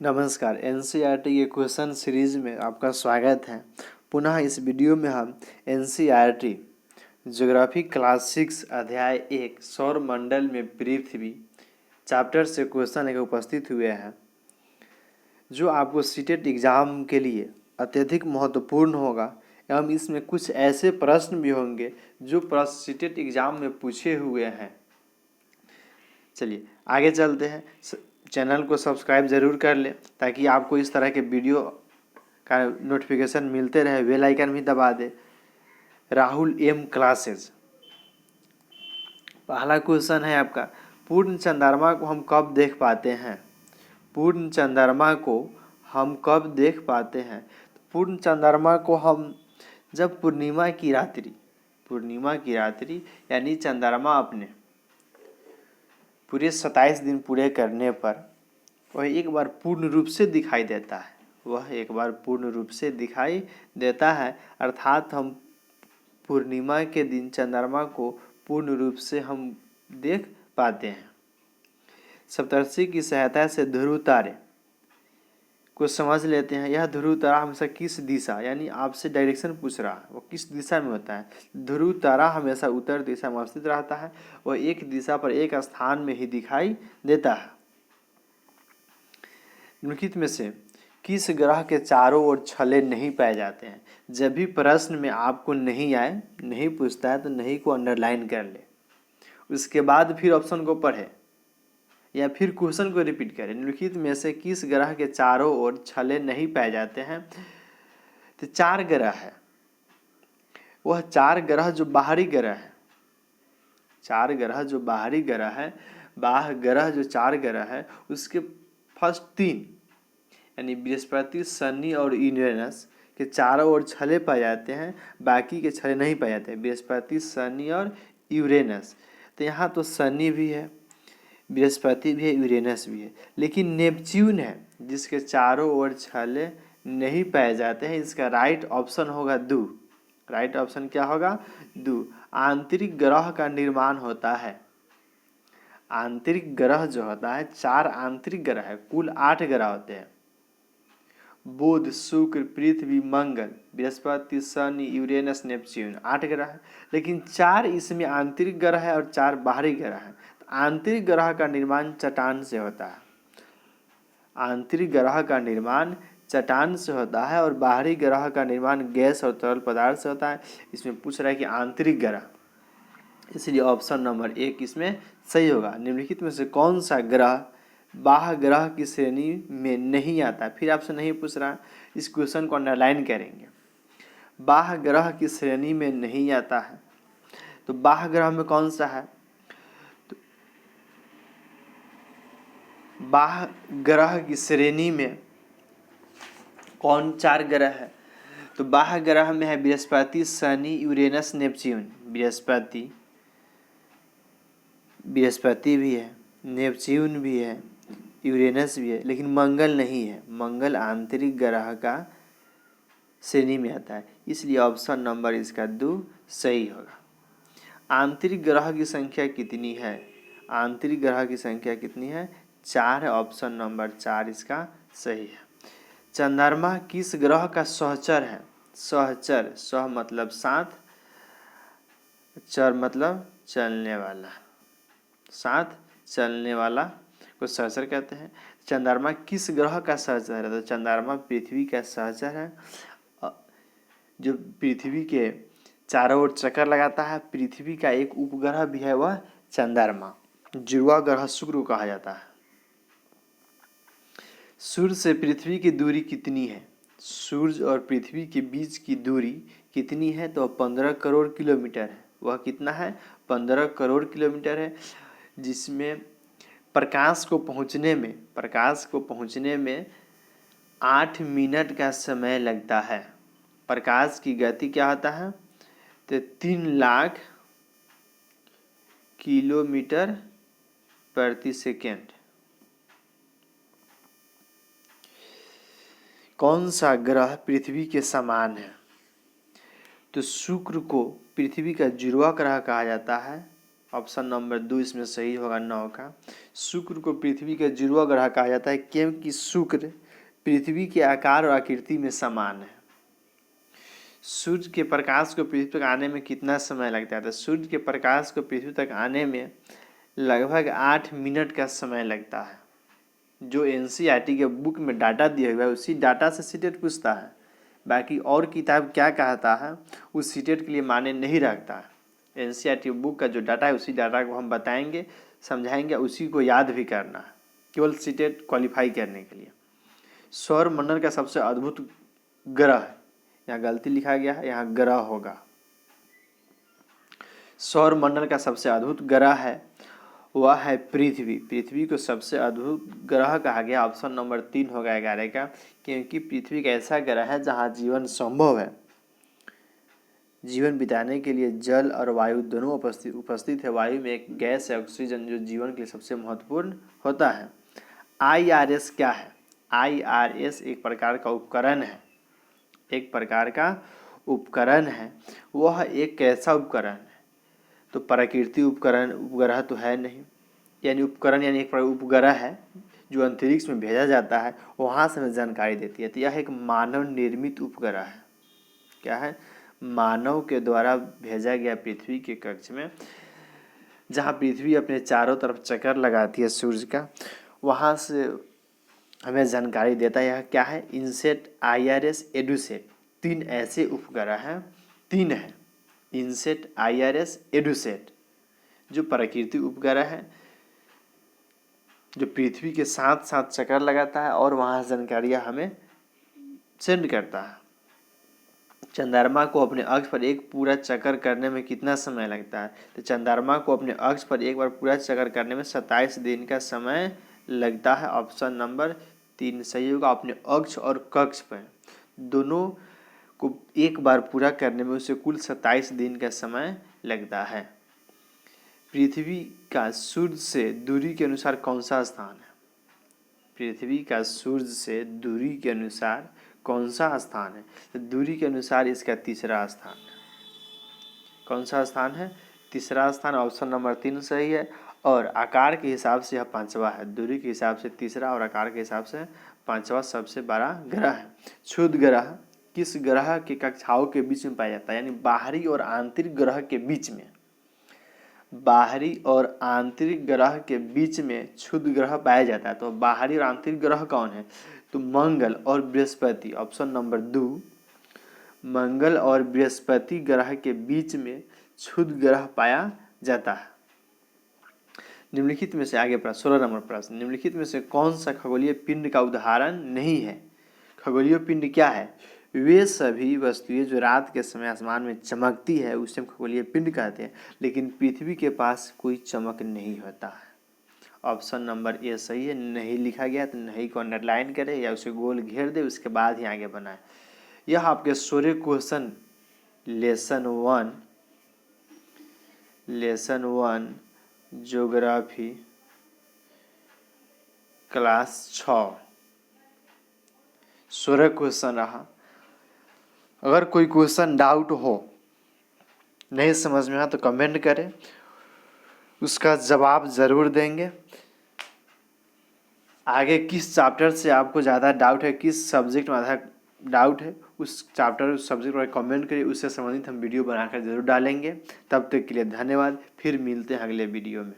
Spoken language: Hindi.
नमस्कार। एनसीईआरटी के क्वेश्चन सीरीज में आपका स्वागत है। पुनः इस वीडियो में हम एनसीईआरटी ज्योग्राफी क्लास 6 अध्याय 1 सौर मंडल में पृथ्वी चैप्टर से क्वेश्चन एक उपस्थित हुए हैं, जो आपको सीटेट एग्जाम के लिए अत्यधिक महत्वपूर्ण होगा एवं इसमें कुछ ऐसे प्रश्न भी होंगे जो प्रश्न सीटेट एग्जाम में पूछे हुए हैं। चलिए आगे चलते हैं। चैनल को सब्सक्राइब ज़रूर कर लें ताकि आपको इस तरह के वीडियो का नोटिफिकेशन मिलते रहे। बेल आइकन भी दबा दें। राहुल एम क्लासेज, पहला क्वेश्चन है आपका, पूर्ण चंद्रमा को हम कब देख पाते हैं? पूर्ण चंद्रमा को हम कब देख पाते हैं? पूर्ण चंद्रमा को हम जब पूर्णिमा की रात्रि यानी चंद्रमा अपने पूरे 27 दिन पूरे करने पर वह एक बार पूर्ण रूप से दिखाई देता है। अर्थात हम पूर्णिमा के दिन चंद्रमा को पूर्ण रूप से हम देख पाते हैं। सप्तर्षि की सहायता से ध्रुव तारे को समझ लेते हैं। यह ध्रुव तारा हमेशा किस दिशा, यानी आपसे डायरेक्शन पूछ रहा है, वो किस दिशा में होता है? ध्रुव तारा हमेशा उत्तर दिशा में स्थित रहता है। वह एक दिशा पर एक स्थान में ही दिखाई देता है। निम्नलिखित में से किस ग्रह के चारों ओर छल्ले नहीं पाए जाते हैं? जब भी प्रश्न में आपको नहीं पूछता है तो नहीं को अंडरलाइन कर ले, उसके बाद फिर ऑप्शन को पढ़े या फिर क्वेश्चन को रिपीट करें। निम्नलिखित में से किस ग्रह के चारों ओर छल्ले नहीं पाए जाते हैं? तो 4 ग्रह है। वह 4 ग्रह जो बाहरी ग्रह है, 4 ग्रह जो बाहरी ग्रह है, बाह्य ग्रह जो 4 ग्रह है, उसके फर्स्ट 3 यानी बृहस्पति, शनि और यूरेनस के चारों ओर छल्ले पाए जाते हैं, बाकी के छल्ले नहीं पाए जाते हैं। बृहस्पति, शनि और यूरेनस। तो यहाँ तो शनि भी है, बृहस्पति भी है, यूरेनस भी है, लेकिन नेपच्यून है जिसके चारों ओर छल्ले नहीं पाए जाते हैं। इसका राइट ऑप्शन होगा दू। राइट ऑप्शन क्या होगा? दू। आंतरिक ग्रह का निर्माण होता है। आंतरिक ग्रह जो होता है, 4 आंतरिक ग्रह है, कुल 8 ग्रह होते हैं। बुध, शुक्र, पृथ्वी, मंगल, बृहस्पति, शनि, यूरेनस, नेपच्यून, 8 ग्रह है, लेकिन 4 इसमें आंतरिक ग्रह है और 4 बाहरी ग्रह है। तो आंतरिक ग्रह का निर्माण चट्टान से होता है। आंतरिक ग्रह का निर्माण चट्टान से होता है और बाहरी ग्रह का निर्माण गैस और तरल पदार्थ से होता है। इसमें पूछ रहा है कि आंतरिक ग्रह, इसलिए ऑप्शन नंबर 1 इसमें सही होगा। निम्नलिखित में से कौन सा ग्रह बाह्य ग्रह की श्रेणी में नहीं आता? फिर आपसे नहीं पूछ रहा, इस क्वेश्चन को अंडरलाइन करेंगे। बाह्य ग्रह की श्रेणी में नहीं आता है, तो बाह्य ग्रह में कौन सा है? तो बाह्य ग्रह की श्रेणी में कौन 4 ग्रह है? तो बाह्य ग्रह में है बृहस्पति, शनि, यूरेनस, नेपच्यून। बृहस्पति भी है, नेपच्यून भी है, यूरेनस भी है, लेकिन मंगल नहीं है। मंगल आंतरिक ग्रह का श्रेणी में आता है, इसलिए ऑप्शन नंबर इसका 2 सही होगा। आंतरिक ग्रह की संख्या कितनी है? आंतरिक ग्रह की संख्या कितनी है? 4 है। ऑप्शन नंबर 4 इसका सही है। चंद्रमा किस ग्रह का सहचर है? सहचर, सह मतलब साथ, चर मतलब चलने वाला, साथ चलने वाला को सहचर कहते हैं। चंद्रमा किस ग्रह का सहचर है? तो चंद्रमा पृथ्वी का सहचर है, जो पृथ्वी के चारों ओर चक्कर लगाता है। पृथ्वी का एक उपग्रह भी है, वह चंद्रमा। जुड़वा ग्रह शुक्र को कहा जाता है। सूर्य से पृथ्वी की दूरी कितनी है? सूर्य और पृथ्वी के बीच की दूरी कितनी है? तो 15 करोड़ किलोमीटर है। वह कितना है? 15 करोड़ किलोमीटर है, जिसमें प्रकाश को पहुंचने में 8 मिनट का समय लगता है। प्रकाश की गति क्या होता है? तो 3 लाख किलोमीटर प्रति सेकेंड। कौन सा ग्रह पृथ्वी के समान है? तो शुक्र को पृथ्वी का जुड़वा ग्रह कहा जाता है। ऑप्शन नंबर 2 इसमें सही होगा 9 का। शुक्र को पृथ्वी का जुड़वा ग्रह कहा जाता है क्योंकि शुक्र पृथ्वी के आकार और आकृति में समान है। सूर्य के प्रकाश को पृथ्वी तक आने में कितना समय लगता है? तो सूर्य के प्रकाश को पृथ्वी तक आने में लगभग 8 मिनट का समय लगता है। जो एनसीईआरटी के बुक में डाटा दिया हुआ है उसी डाटा से सीटेट पूछता है। बाकी और किताब क्या कहता है उस सीटेट के लिए माने नहीं रखता है। एनसीईआरटी बुक का जो डाटा है उसी डाटा को हम बताएंगे, समझाएंगे, उसी को याद भी करना है केवल सीटेट क्वालिफाई करने के लिए। सौर मंडल का सबसे अद्भुत ग्रह, यहाँ गलती लिखा गया है, यहाँ ग्रह होगा। सौर मंडल का सबसे अद्भुत ग्रह है वह है पृथ्वी। पृथ्वी को सबसे अद्भुत ग्रह कहा गया, ऑप्शन नंबर 3 होगा 11 का, क्योंकि पृथ्वी का ऐसा ग्रह है जहाँ जीवन संभव है। जीवन बिताने के लिए जल और वायु दोनों उपस्थित है। वायु में एक गैस है ऑक्सीजन जो जीवन के लिए सबसे महत्वपूर्ण होता है। IRS क्या है? IRS एक प्रकार का उपकरण है, एक प्रकार का उपकरण है। वह एक कैसा उपकरण है? तो प्राकृतिक उपकरण, उपग्रह तो है नहीं, यानी उपकरण यानी एक उपग्रह है जो अंतरिक्ष में भेजा जाता है, वहाँ से हमें जानकारी देती है। तो यह एक मानव निर्मित उपग्रह है। क्या है? मानव के द्वारा भेजा गया पृथ्वी के कक्ष में, जहाँ पृथ्वी अपने चारों तरफ चक्कर लगाती है सूर्य का, वहाँ से हमें जानकारी देता है। यह क्या है? इनसेट, IRS, एडुसेट, 3 ऐसे उपग्रह हैं, 3 है, इनसेट, IRS, एडुसेट, जो प्राकृतिक उपग्रह है जो पृथ्वी के साथ साथ चक्कर लगाता है और वहाँ जानकारियाँ हमें सेंड करता है। चंद्रमा को अपने अक्ष पर एक पूरा चक्कर करने में कितना समय लगता है? तो चंद्रमा को अपने अक्ष पर एक बार पूरा चक्कर करने में 27 दिन का समय लगता है। ऑप्शन नंबर 3 सही होगा। अपने अक्ष और कक्ष पर दोनों को एक बार पूरा करने में उसे कुल 27 दिन का समय लगता है। पृथ्वी का सूर्य से दूरी के अनुसार कौन सा स्थान है? पृथ्वी का सूर्य से दूरी के अनुसार कौन सा स्थान है? तो दूरी के अनुसार इसका तीसरा स्थान है। कौन सा स्थान है? तीसरा स्थान। ऑप्शन नंबर 3 सही है। और आकार के हिसाब से यह 5वां है। दूरी के हिसाब से तीसरा और आकार के हिसाब से 5वां सबसे बड़ा ग्रह है। क्षुद्र ग्रह किस ग्रह के कक्षाओं के बीच में पाया जाता है? यानी बाहरी और आंतरिक ग्रह के बीच में, बाहरी और आंतरिक ग्रह के बीच में क्षुद्र ग्रह पाया जाता है। तो बाहरी और आंतरिक ग्रह कौन है? तो मंगल और बृहस्पति। ऑप्शन नंबर 2 मंगल और बृहस्पति ग्रह के बीच में क्षुद्र ग्रह पाया जाता है। निम्नलिखित में से आगे प्रश्न 16 नंबर प्रश्न, निम्नलिखित में से कौन सा खगोलीय पिंड का उदाहरण नहीं है? खगोलीय पिंड क्या है? वे सभी वस्तुएं जो रात के समय आसमान में चमकती है उसे हम खगोलीय पिंड कहते हैं, लेकिन पृथ्वी के पास कोई चमक नहीं होता है। ऑप्शन नंबर ए सही है। नहीं लिखा गया तो नहीं को अंडरलाइन करें या उसे गोल घेर दे, उसके बाद ही आगे बनाए। यह आपके 16 question lesson one geography class 6 16 question रहा। अगर कोई क्वेश्चन डाउट हो, नहीं समझ में आया तो कमेंट करें, उसका जवाब ज़रूर देंगे। आगे किस चैप्टर से आपको ज़्यादा डाउट है, किस सब्जेक्ट में ज़्यादा डाउट है, उस चैप्टर उस सब्जेक्ट पर कमेंट करिए, उससे संबंधित हम वीडियो बनाकर ज़रूर डालेंगे। तब तक के लिए धन्यवाद। फिर मिलते हैं अगले वीडियो में।